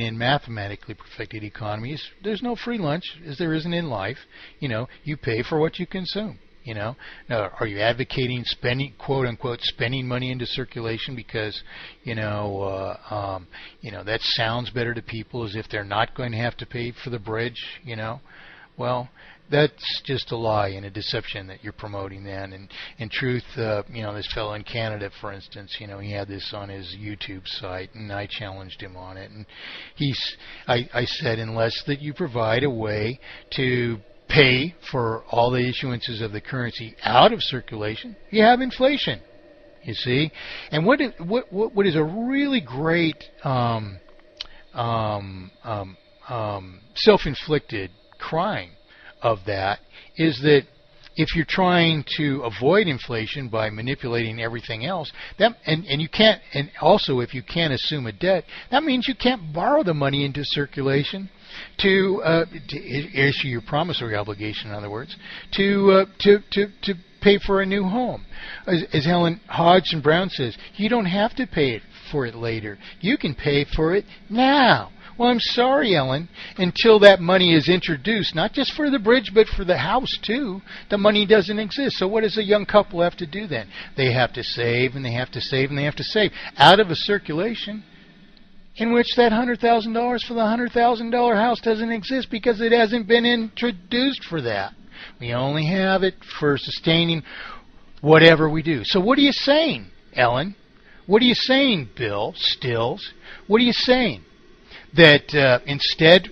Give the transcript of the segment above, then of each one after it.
in mathematically perfected economies, there's no free lunch, as there isn't in life. You pay for what you consume. Now, are you advocating spending, quote unquote, spending money into circulation because, that sounds better to people, as if they're not going to have to pay for the bridge? Well, that's just a lie and a deception that you're promoting then. And in truth, this fellow in Canada, for instance, he had this on his YouTube site, and I challenged him on it. And I said, unless that you provide a way to pay for all the issuances of the currency out of circulation, you have inflation. You see, and what is a really great self-inflicted crime of that is that if you're trying to avoid inflation by manipulating everything else, and you can't, and also if you can't assume a debt, that means you can't borrow the money into circulation to issue your promissory obligation, in other words, to pay for a new home. As Helen Hodgson Brown says, you don't have to pay for it later. You can pay for it now. Well, I'm sorry, Ellen. Until that money is introduced, not just for the bridge, but for the house, too, the money doesn't exist. So what does a young couple have to do then? They have to save, and they have to save, and they have to save out of a circulation in which that $100,000 for the $100,000 house doesn't exist because it hasn't been introduced for that. We only have it for sustaining whatever we do. So what are you saying, Ellen? What are you saying, Bill Stills? What are you saying? That instead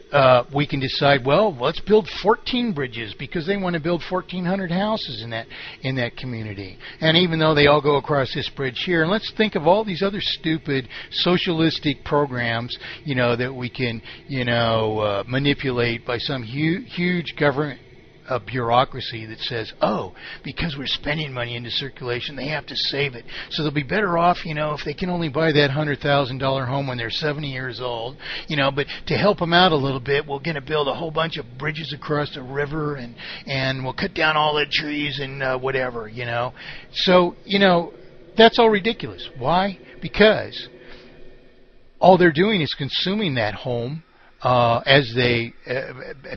we can decide, well, let's build 14 bridges because they want to build 1,400 houses in that community. And even though they all go across this bridge here, and let's think of all these other stupid socialistic programs, that we can, manipulate by some huge government bureaucracy that says, oh, because we're spending money into circulation, they have to save it. So they'll be better off, if they can only buy that $100,000 home when they're 70 years old, but to help them out a little bit, we're going to build a whole bunch of bridges across the river and we'll cut down all the trees and whatever, So, that's all ridiculous. Why? Because all they're doing is consuming that home as they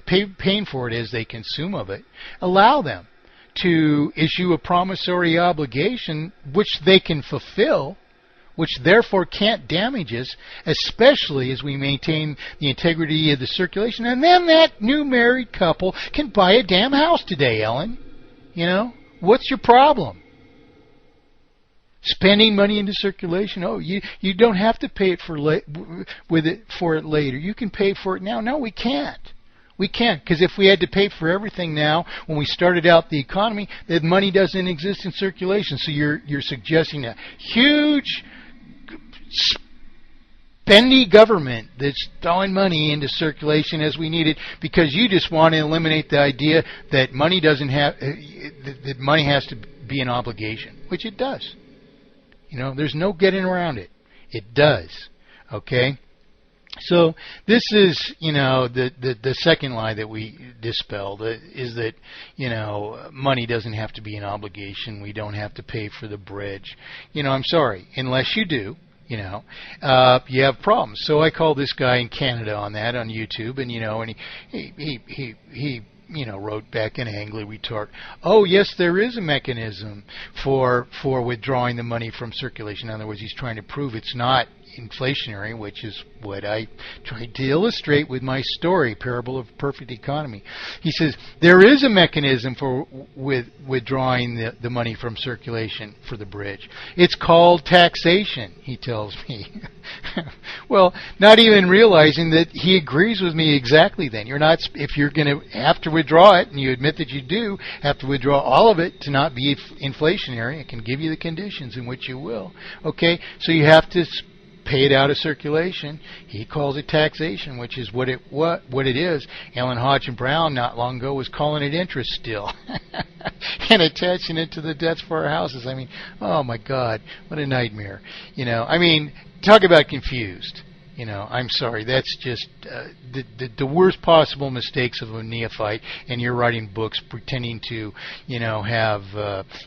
paying for it as they consume of it. Allow them to issue a promissory obligation which they can fulfill, which therefore can't damage us, especially as we maintain the integrity of the circulation. And then that new married couple can buy a damn house today, Ellen. What's your problem? Spending money into circulation. Oh, you don't have to pay it for it later. You can pay for it now. No, we can't. We can't, because if we had to pay for everything now when we started out the economy, that money doesn't exist in circulation. So you're suggesting a huge spendy government that's throwing money into circulation as we need it because you just want to eliminate the idea that money that money has to be an obligation, which it does. There's no getting around it. It does. Okay? So this is, the second lie that we dispelled is that, money doesn't have to be an obligation. We don't have to pay for the bridge. I'm sorry. Unless you do, you have problems. So I called this guy in Canada on YouTube, and, he wrote back in angry retort, oh, yes, there is a mechanism for withdrawing the money from circulation. In other words, he's trying to prove it's not inflationary, which is what I tried to illustrate with my story, Parable of Perfect Economy. He says, there is a mechanism for withdrawing the money from circulation for the bridge. It's called taxation, he tells me. Well, not even realizing that he agrees with me exactly then. If you're going to have to withdraw it, and you admit that you do have to withdraw all of it to not be inflationary, it can give you the conditions in which you will. Okay, so you have to pay it out of circulation. He calls it taxation, which is what it is. Ellen Hodgson Brown not long ago was calling it interest still and attaching it to the debts for our houses. I mean, oh my God, what a nightmare. Talk about confused. I'm sorry. That's just the worst possible mistakes of a neophyte. And you're writing books pretending to, have,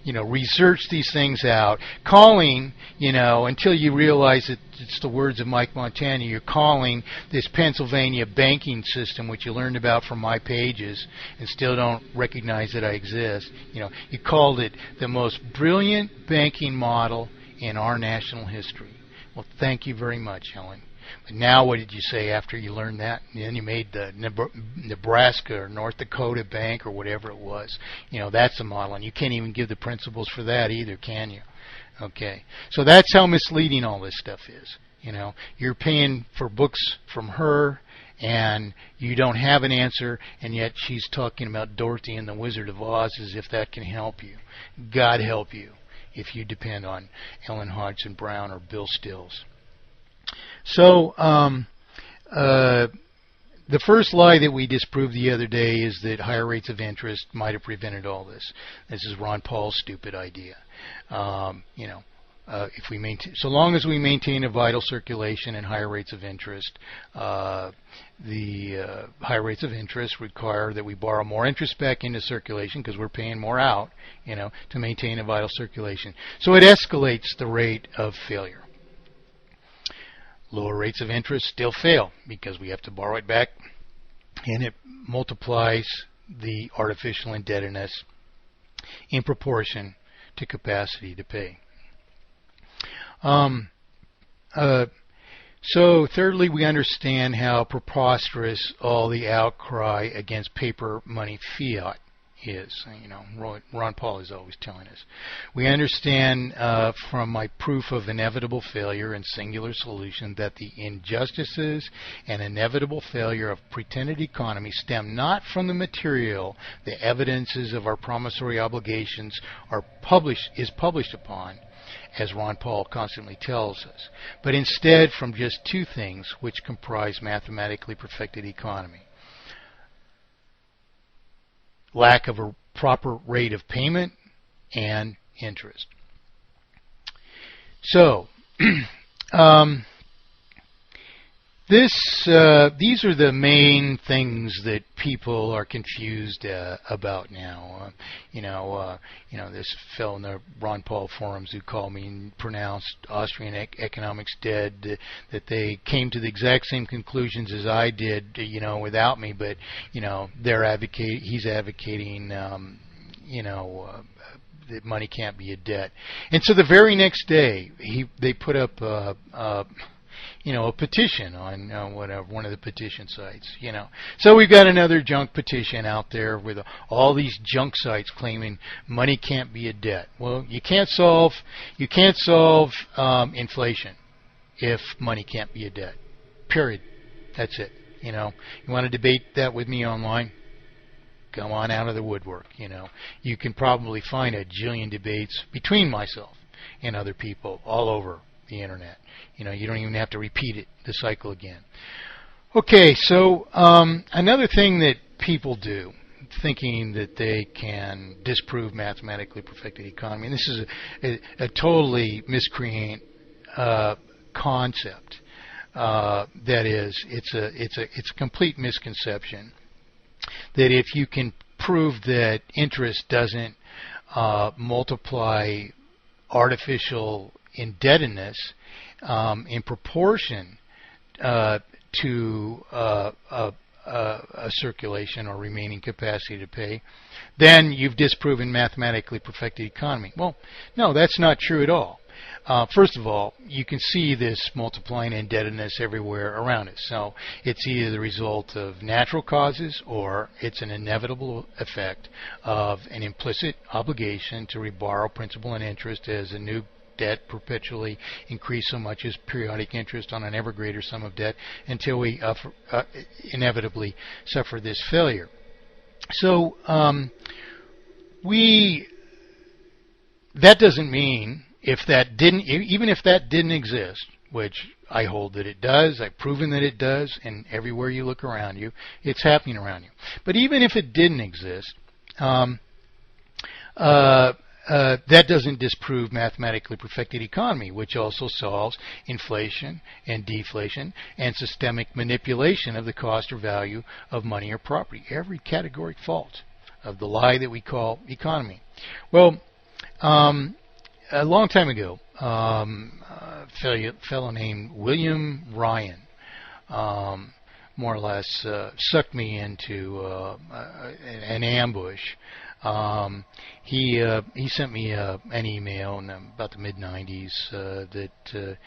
researched these things out, calling, until you realize that it's the words of Mike Montagne. You're calling this Pennsylvania banking system, which you learned about from my pages, and still don't recognize that I exist. You called it the most brilliant banking model in our national history. Well, thank you very much, Helen. But now what did you say after you learned that? And then you made the Nebraska or North Dakota Bank or whatever it was. That's the model. And you can't even give the principles for that either, can you? Okay. So that's how misleading all this stuff is. You're paying for books from her, and you don't have an answer, and yet she's talking about Dorothy and the Wizard of Oz as if that can help you. God help you if you depend on Ellen Hodgson Brown or Bill Stills. So the first lie that we disproved the other day is that higher rates of interest might have prevented all this. This is Ron Paul's stupid idea. If we maintain, so long as we maintain a vital circulation and higher rates of interest, the higher rates of interest require that we borrow more interest back into circulation because we're paying more out, to maintain a vital circulation. So it escalates the rate of failure. Lower rates of interest still fail because we have to borrow it back, and it multiplies the artificial indebtedness in proportion to capacity to pay. So thirdly, we understand how preposterous all the outcry against paper money fiat is. Ron Paul is always telling us. We understand from my proof of inevitable failure and singular solution that the injustices and inevitable failure of pretended economy stem not from the material, the evidences of our promissory obligations is published upon, as Ron Paul constantly tells us, but instead from just two things which comprise mathematically perfected economy: lack of a proper rate of payment and interest. So, these are the main things that people are confused about now. This fellow in the Ron Paul forums who called me and pronounced Austrian economics dead, that they came to the exact same conclusions as I did, without me, but he's advocating, that money can't be a debt. And so the very next day, they put up a petition on one of the petition sites. So we've got another junk petition out there with all these junk sites claiming money can't be a debt. Well, you can't solve inflation if money can't be a debt. Period. That's it. You want to debate that with me online? Come on out of the woodwork. You can probably find a jillion debates between myself and other people all over the internet. You don't even have to repeat the cycle again. Okay, so another thing that people do, thinking that they can disprove mathematically perfected economy, and this is a totally miscreant concept. That is, it's a complete misconception that if you can prove that interest doesn't multiply artificial indebtedness in proportion to a circulation or remaining capacity to pay, then you've disproven mathematically perfected economy. Well, no, that's not true at all. First of all, you can see this multiplying indebtedness everywhere around us. So it's either the result of natural causes or it's an inevitable effect of an implicit obligation to reborrow principal and interest as a new debt perpetually increase so much as periodic interest on an ever greater sum of debt until we inevitably suffer this failure. So that doesn't mean even if that didn't exist, which I hold that it does, I've proven that it does, and everywhere you look around you, it's happening around you. But even if it didn't exist, that doesn't disprove mathematically perfected economy, which also solves inflation and deflation and systemic manipulation of the cost or value of money or property. Every categoric fault of the lie that we call economy. Well, a long time ago, a fellow named William Ryan more or less sucked me into an ambush. He sent me an email in about the mid-90s that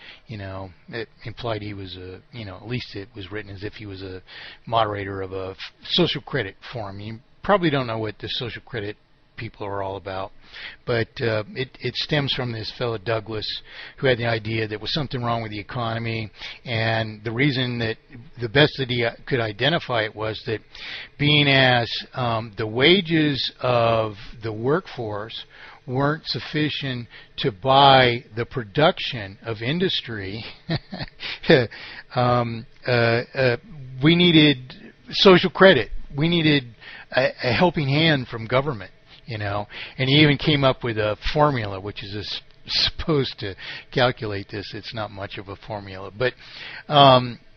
it implied he was at least it was written as if he was a moderator of a social credit forum. You probably don't know what the social credit people are all about, but it stems from this fellow Douglas, who had the idea that there was something wrong with the economy, and the reason that the best that he could identify it was that being as the wages of the workforce weren't sufficient to buy the production of industry, we needed social credit. We needed a helping hand from government. And he even came up with a formula, which is supposed to calculate this. It's not much of a formula, but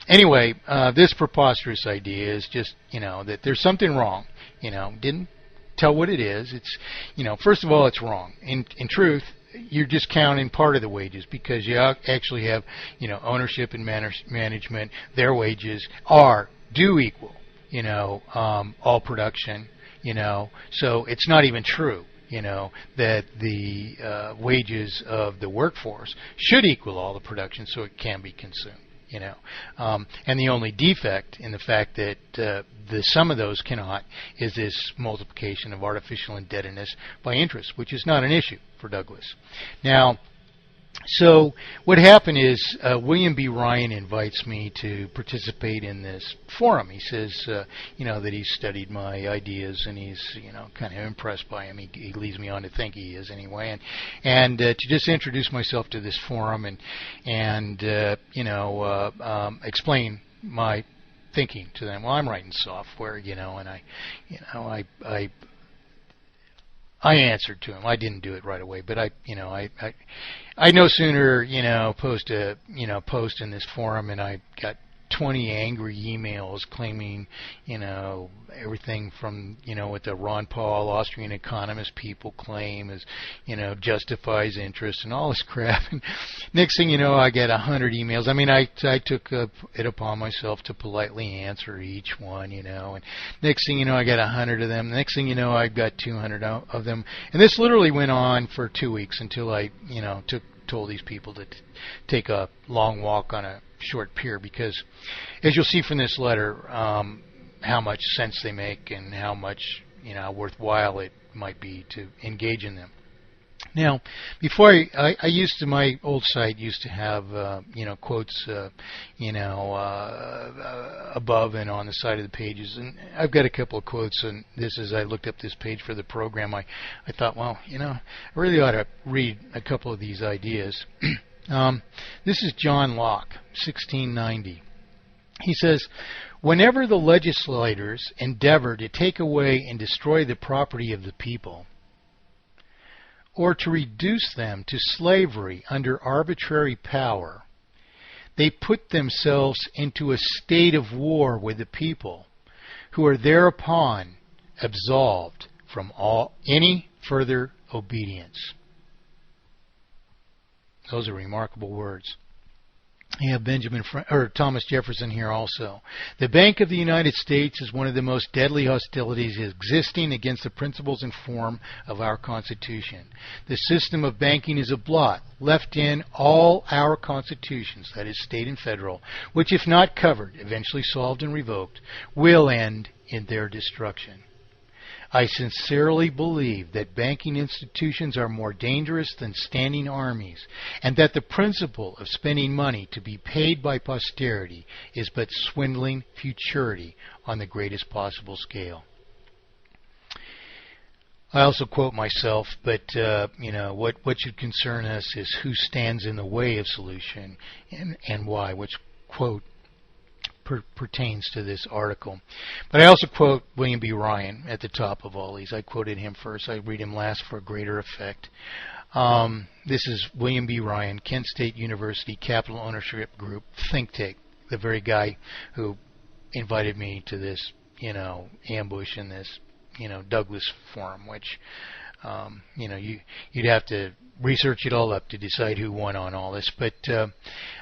anyway, this preposterous idea is just that there's something wrong. Didn't tell what it is. It's first of all, it's wrong. In truth, you're just counting part of the wages, because you actually have ownership and management. Their wages do equal all production. So it's not even true, that the wages of the workforce should equal all the production so it can be consumed, and the only defect in the fact that the sum of those cannot is this multiplication of artificial indebtedness by interest, which is not an issue for Douglas. Now, so what happened is William B. Ryan invites me to participate in this forum. He says, that he's studied my ideas and he's, kind of impressed by him. He leads me on to think he is anyway, and to just introduce myself to this forum and explain my thinking to them. Well, I'm writing software, and I answered to him. I didn't do it right away, but I no sooner post in this forum, and I got 20 angry emails claiming everything from what the Ron Paul Austrian economist people claim is justifies interest and all this crap. And next thing you know, I get 100 emails. I mean, I took it upon myself to politely answer each one, and next thing you know, I got 100 of them. Next thing you know, I got 200 of them, and this literally went on for 2 weeks until I told these people to take a long walk on a short pier, because as you'll see from this letter, how much sense they make and how much worthwhile it might be to engage in them. Now, before I used to, my old site used to have quotes above and on the side of the pages, and I've got a couple of quotes. And this, as I looked up this page for the program, I thought, well, I really ought to read a couple of these ideas. This is John Locke, 1690. He says, "Whenever the legislators endeavor to take away and destroy the property of the people, or to reduce them to slavery under arbitrary power, they put themselves into a state of war with the people, who are thereupon absolved from any further obedience." Those are remarkable words. You have Thomas Jefferson here also. "The Bank of the United States is one of the most deadly hostilities existing against the principles and form of our Constitution. The system of banking is a blot left in all our constitutions, that is, state and federal, which, if not covered, eventually solved and revoked, will end in their destruction. I sincerely believe that banking institutions are more dangerous than standing armies, and that the principle of spending money to be paid by posterity is but swindling futurity on the greatest possible scale." I also quote myself, but what should concern us is who stands in the way of solution and why. Which quote pertains to this article. But I also quote William B. Ryan at the top of all these. I quoted him first. I read him last for greater effect. This is William B. Ryan, Kent State University Capital Ownership Group think tank, the very guy who invited me to this, ambush in this, Douglas Forum, which, you'd have to research it all up to decide who won on all this. But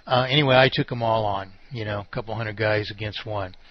anyway, I took them all on, a couple hundred guys against one.